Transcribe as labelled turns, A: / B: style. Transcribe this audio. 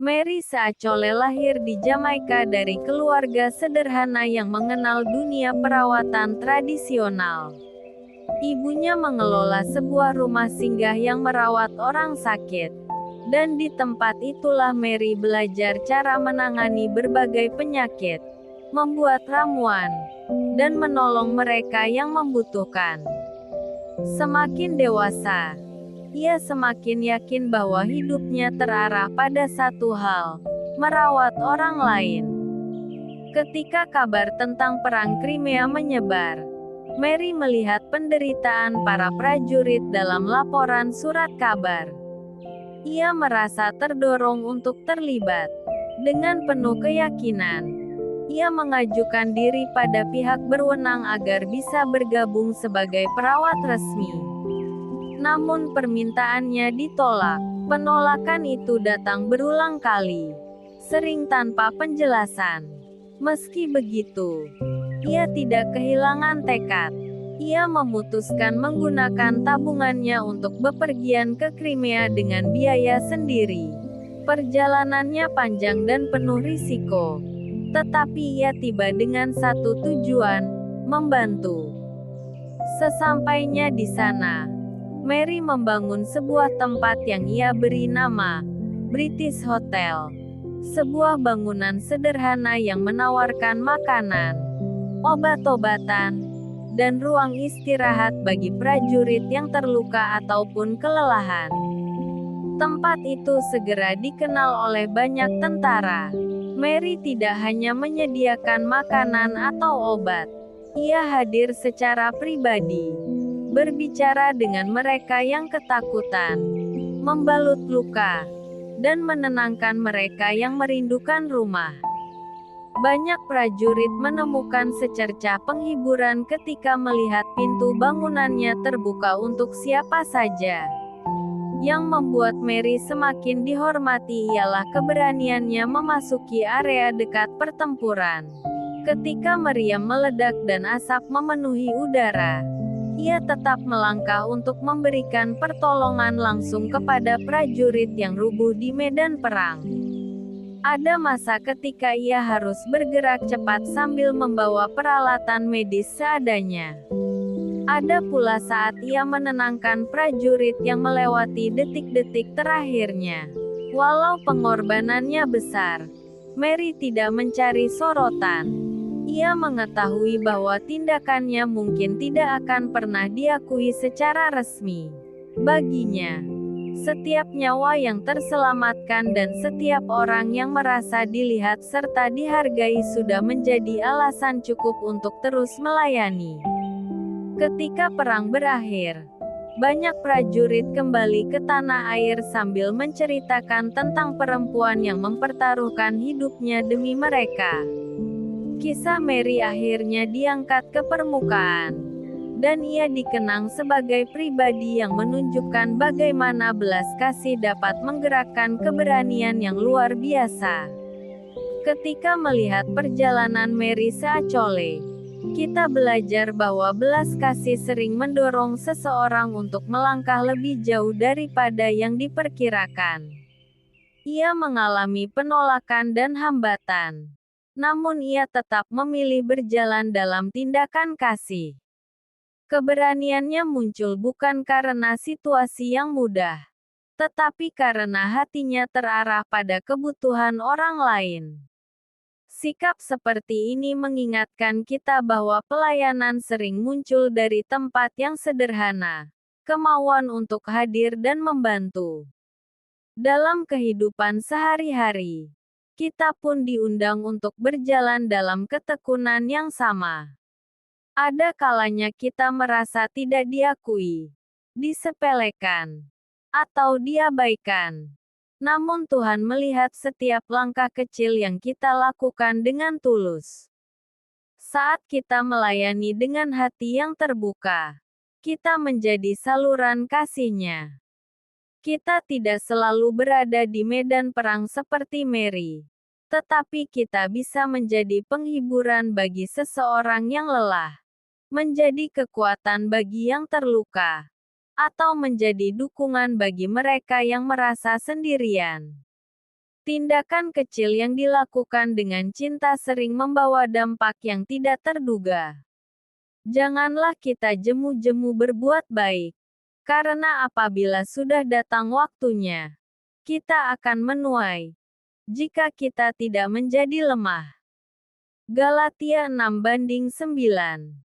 A: Mary Saachole lahir di Jamaika dari keluarga sederhana yang mengenal dunia perawatan tradisional. Ibunya mengelola sebuah rumah singgah yang merawat orang sakit. Dan di tempat itulah Mary belajar cara menangani berbagai penyakit, membuat ramuan, dan menolong mereka yang membutuhkan. Semakin dewasa, ia semakin yakin bahwa hidupnya terarah pada satu hal, merawat orang lain. Ketika kabar tentang Perang Crimea menyebar, Mary melihat penderitaan para prajurit dalam laporan surat kabar. Ia merasa terdorong untuk terlibat. Dengan penuh keyakinan, ia mengajukan diri pada pihak berwenang agar bisa bergabung sebagai perawat resmi. Namun permintaannya ditolak. Penolakan itu datang berulang kali, sering tanpa penjelasan. Meski begitu, ia tidak kehilangan tekad. Ia memutuskan menggunakan tabungannya untuk bepergian ke Crimea dengan biaya sendiri. Perjalanannya panjang dan penuh risiko, tetapi ia tiba dengan satu tujuan: membantu. Sesampainya di sana, Mary membangun sebuah tempat yang ia beri nama British Hotel. Sebuah bangunan sederhana yang menawarkan makanan, obat-obatan, dan ruang istirahat bagi prajurit yang terluka ataupun kelelahan. Tempat itu segera dikenal oleh banyak tentara. Mary tidak hanya menyediakan makanan atau obat. Ia hadir secara pribadi, berbicara dengan mereka yang ketakutan, membalut luka, dan menenangkan mereka yang merindukan rumah. Banyak prajurit menemukan secercah penghiburan ketika melihat pintu bangunannya terbuka untuk siapa saja. Yang membuat Mary semakin dihormati ialah keberaniannya memasuki area dekat pertempuran. Ketika meriam meledak dan asap memenuhi udara, ia tetap melangkah untuk memberikan pertolongan langsung kepada prajurit yang rubuh di medan perang. Ada masa ketika ia harus bergerak cepat sambil membawa peralatan medis seadanya. Ada pula saat ia menenangkan prajurit yang melewati detik-detik terakhirnya. Walau pengorbanannya besar, Mary tidak mencari sorotan. Ia mengetahui bahwa tindakannya mungkin tidak akan pernah diakui secara resmi. Baginya, setiap nyawa yang terselamatkan dan setiap orang yang merasa dilihat serta dihargai sudah menjadi alasan cukup untuk terus melayani. Ketika perang berakhir, banyak prajurit kembali ke tanah air sambil menceritakan tentang perempuan yang mempertaruhkan hidupnya demi mereka. Kisah Mary akhirnya diangkat ke permukaan, dan ia dikenang sebagai pribadi yang menunjukkan bagaimana belas kasih dapat menggerakkan keberanian yang luar biasa. Ketika melihat perjalanan Mary Saachole, kita belajar bahwa belas kasih sering mendorong seseorang untuk melangkah lebih jauh daripada yang diperkirakan. Ia mengalami penolakan dan hambatan, namun ia tetap memilih berjalan dalam tindakan kasih. Keberaniannya muncul bukan karena situasi yang mudah, tetapi karena hatinya terarah pada kebutuhan orang lain. Sikap seperti ini mengingatkan kita bahwa pelayanan sering muncul dari tempat yang sederhana, kemauan untuk hadir dan membantu. Dalam kehidupan sehari-hari, kita pun diundang untuk berjalan dalam ketekunan yang sama. Ada kalanya kita merasa tidak diakui, disepelekan, atau diabaikan. Namun Tuhan melihat setiap langkah kecil yang kita lakukan dengan tulus. Saat kita melayani dengan hati yang terbuka, kita menjadi saluran kasih-Nya. Kita tidak selalu berada di medan perang seperti Mary, tetapi kita bisa menjadi penghiburan bagi seseorang yang lelah, menjadi kekuatan bagi yang terluka, atau menjadi dukungan bagi mereka yang merasa sendirian. Tindakan kecil yang dilakukan dengan cinta sering membawa dampak yang tidak terduga. Janganlah kita jemu-jemu berbuat baik, karena apabila sudah datang waktunya, kita akan menuai. Jika kita tidak menjadi lemah. Galatia 6:9